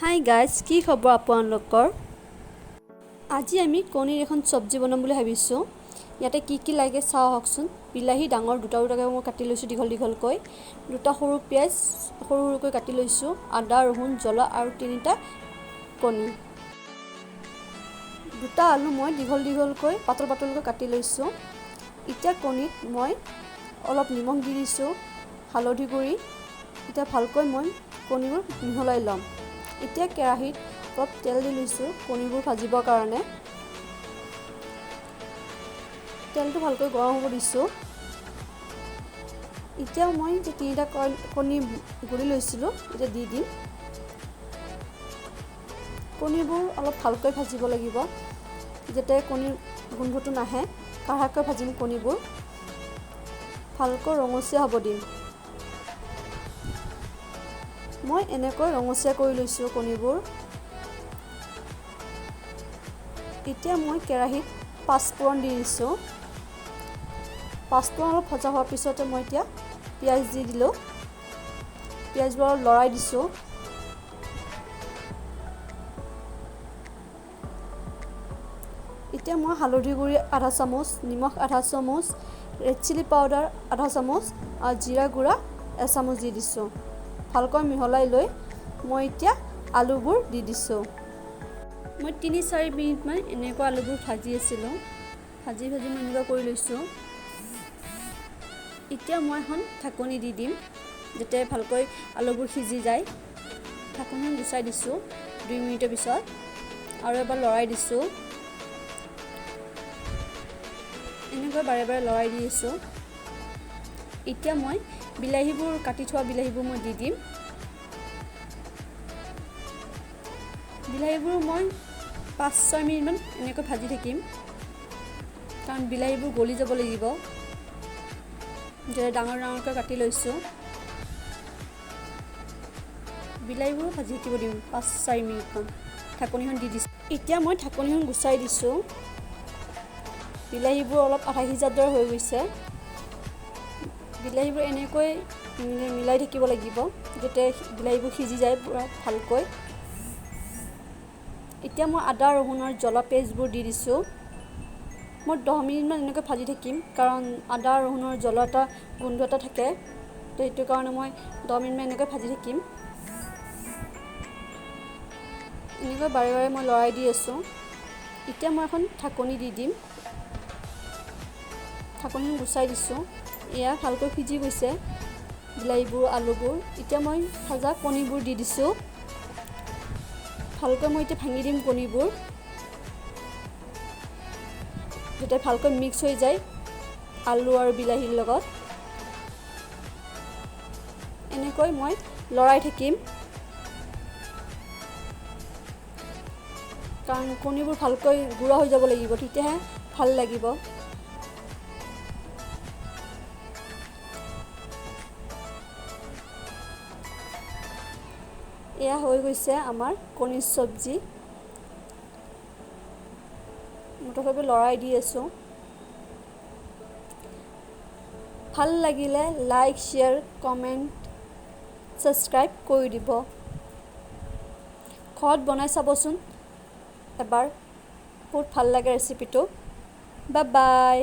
Hi guys, কি খবৰ আপোনালোকৰ? আজি আমি কণীৰ এখন চব্জি বনাম বুলি ভাবিছোঁ। ইয়াতে কি লাগে চাওঁ আহকচোন। বিলাহী ডাঙৰ দুটা মই কাটি লৈছোঁ দীঘল দীঘলকৈ। দুটা সৰু পিঁয়াজ সৰু সৰুকৈ কাটি লৈছোঁ। আদা, ৰহুন, জ্বলা আৰু 3টা কণী। দুটা আলু মই দীঘল দীঘলকৈ পাতল পাতলকৈ কাটি লৈছোঁ। এতিয়া কণীত মই অলপ নিমখ দি দিছোঁ, হালধি গুড়ি। এতিয়া ভালকৈ মই কণীবোৰ মিহলাই ল'ম। এতিয়া কেৰাহীত অলপ তেল দি লৈছোঁ কণীবোৰ ভাজিবৰ কাৰণে। তেলটো ভালকৈ গৰম হ'ব দিছোঁ। এতিয়া মই 3টা কণী গুলি লৈছিলোঁ, এতিয়া দি দিম। কণীবোৰ অলপ ভালকৈ ভাজিব লাগিব, যাতে কণীৰ গোন্ধটো নাহে। কাঢ়াকৈ ভাজিম কণীবোৰ, ভালকৈ ৰঙচীয়া হ'ব দিম। মই এনেকৈ ৰঙচীয়া কৰি লৈছোঁ কণীবোৰ। এতিয়া মই কেৰাহীত পাঁচফোৰণ দি দিছোঁ। পাঁচফোৰণ অলপ ভজা হোৱাৰ পিছতে মই এতিয়া পিঁয়াজ দি দিলোঁ। পিঁয়াজবোৰ অলপ লৰাই দিছোঁ। এতিয়া মই হালধি গুড়ি আধা চামুচ, নিমখ আধা চামুচ, ৰেড চিলি পাউডাৰ আধা চামুচ আৰু জিৰা গুড়া এচামুচ দি দিছোঁ। ভালকৈ মিহলাই লৈ মই এতিয়া আলুবোৰ দি দিছোঁ। মই 3-4 মিনিটমান এনেকুৱা আলুবোৰ ভাজি আছিলোঁ। ভাজি মই এনেকুৱা কৰি লৈছোঁ। এতিয়া মই এখন ঢাকনি দি দিম, যাতে ভালকৈ আলুবোৰ সিজি যায়। ঢাকনিখন গুচাই দিছোঁ 2 মিনিটৰ পিছত, আৰু এবাৰ লৰাই দিছোঁ। এনেকৈ বাৰে বাৰে লৰাই দি আছোঁ। এতিয়া মই বিলাহীবোৰ কাটি থোৱা বিলাহীবোৰ মই দি দিম। বিলাহীবোৰ মই 5-6 মিনিটমান এনেকৈ ভাজি থাকিম, কাৰণ বিলাহীবোৰ গলি যাব লাগিব। যেনে ডাঙৰ ডাঙৰকৈ কাটি লৈছোঁ। বিলাহীবোৰ ভাজি থাকিব দিম 5-4 মিনিটমান। ঢাকনিখন দি দিছোঁ। এতিয়া মই ঢাকনিখন গুচাই দিছোঁ। বিলাহীবোৰ অলপ আধা সিজাৰ দৰে হৈ গৈছে। বিলাহীবোৰ এনেকৈ মিলাই থাকিব লাগিব, যাতে বিলাহীবোৰ সিজি যায় পূৰা ভালকৈ। এতিয়া মই আদা, ৰহুন আৰু জ্বলা পেষ্টবোৰ দি দিছোঁ। মই 10 মিনিটমান এনেকৈ ভাজি থাকিম, কাৰণ আদা, ৰহুনৰ জ্বলা এটা গোন্ধ এটা থাকে, তো সেইটো কাৰণে মই 10 মিনিটমান এনেকৈ ভাজি থাকিম। এনেকৈ বাৰে বাৰে মই লৰাই দি আছোঁ। এতিয়া মই এখন ঢাকনি দি দিম। ঢাকনিখন গুচাই দিছোঁ। এয়া ভালকৈ সিজি গৈছে বিলাহীবোৰ, আলুবোৰ। এতিয়া মই ভাজা কণীবোৰ দি দিছোঁ। ভালকৈ মই এতিয়া ভাঙি দিম কণীবোৰ, যাতে ভালকৈ মিক্স হৈ যায় আলু আৰু বিলাহীৰ লগত। এনেকৈ মই লৰাই থাকিম, কাৰণ কণীবোৰ ভালকৈ গুড়া হৈ যাব লাগিব, তেতিয়াহে ভাল লাগিব। এয়া হৈ গৈছে আমাৰ কণীৰ চব্জি। মুঠতে লৰাই দি আছোঁ। ভাল লাগিলে লাইক, শ্বেয়াৰ, কমেণ্ট, ছাবস্ক্ৰাইব কৰি দিব। ঘৰত বনাই চাবচোন এবাৰ, বহুত ভাল লাগে ৰেচিপিটো। Bye bye.